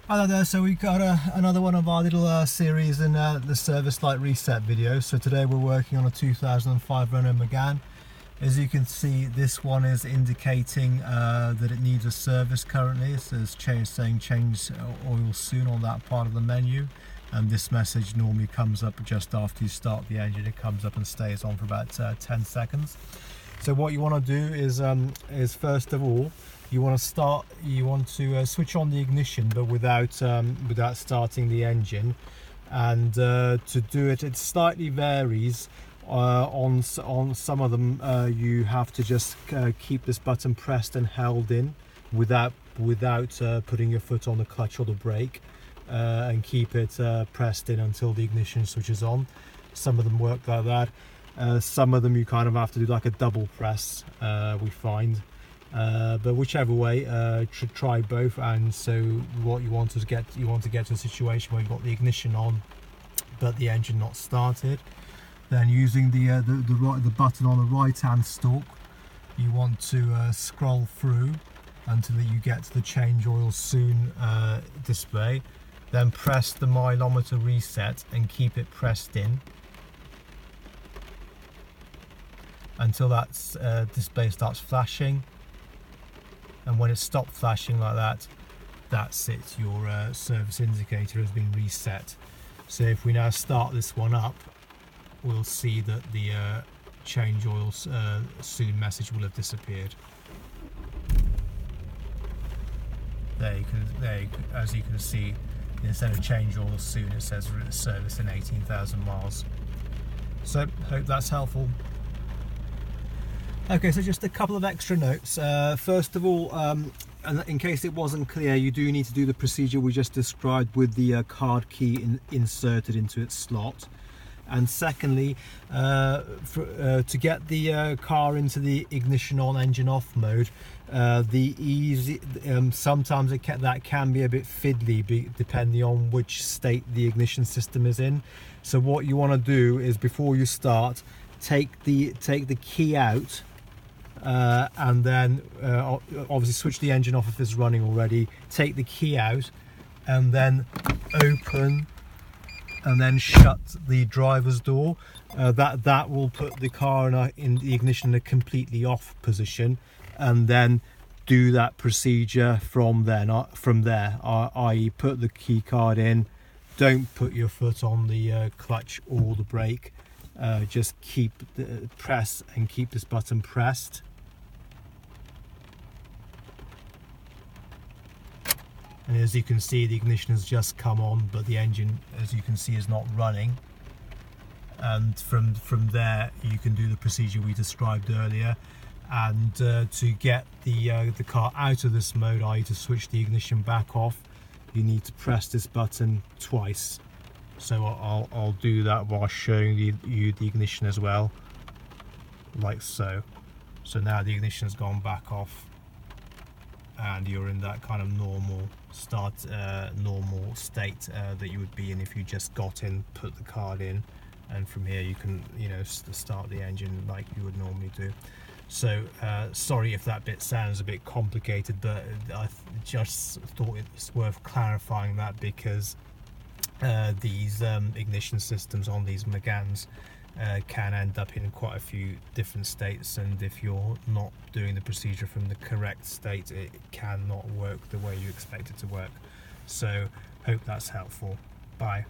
Hello there, so we got another one of our little series in the service light reset video. So today we're working on a 2005 Renault Megane. As you can see, this one is indicating that it needs a service currently. It says saying change oil soon on that part of the menu, and this message normally comes up just after you start the engine. It comes up and stays on for about 10 seconds. So what you want to do is first of all, you want to switch on the ignition, but without starting the engine. And to do it, it slightly varies. On some of them, you have to just keep this button pressed and held in without putting your foot on the clutch or the brake, and keep it pressed in until the ignition switches on. Some of them work like that. Some of them you kind of have to do like a double press, we find. But whichever way, try both. And so what you want to get to a situation where you've got the ignition on but the engine not started. Then using the button on the right hand stalk, you want to scroll through until you get to the change oil soon display. Then press the milometer reset and keep it pressed in until that display starts flashing. And when it stopped flashing like that, that's it, your service indicator has been reset. So if we now start this one up, we'll see that the change oil soon message will have disappeared. As you can see, instead of change oil soon, it says service in 18,000 miles. So hope that's helpful. Okay, so just a couple of extra notes. First of all, and in case it wasn't clear, you do need to do the procedure we just described with the card key inserted into its slot. And secondly, to get the car into the ignition on, engine off mode, sometimes that can be a bit fiddly depending on which state the ignition system is in. So what you want to do is, before you start, take the key out. And then obviously switch the engine off if it's running already, take the key out and then open and then shut the driver's door. That will put the car in the ignition in a completely off position, and then do that procedure from there, i.e. put the key card in, don't put your foot on the clutch or the brake, just keep this button pressed. And as you can see, the ignition has just come on, but the engine, as you can see, is not running. And from there, you can do the procedure we described earlier. And to get the car out of this mode, i.e. to switch the ignition back off, you need to press this button twice. So I'll do that while showing you the ignition as well, like so. So now the ignition has gone back off, and you're in that kind of normal state that you would be in if you just got in, put the card in, and from here you can start the engine like you would normally do. So sorry if that bit sounds a bit complicated, but I just thought it's worth clarifying that, because these ignition systems on these Meganes can end up in quite a few different states, and if you're not doing the procedure from the correct state, it cannot work the way you expect it to work. So hope that's helpful. Bye.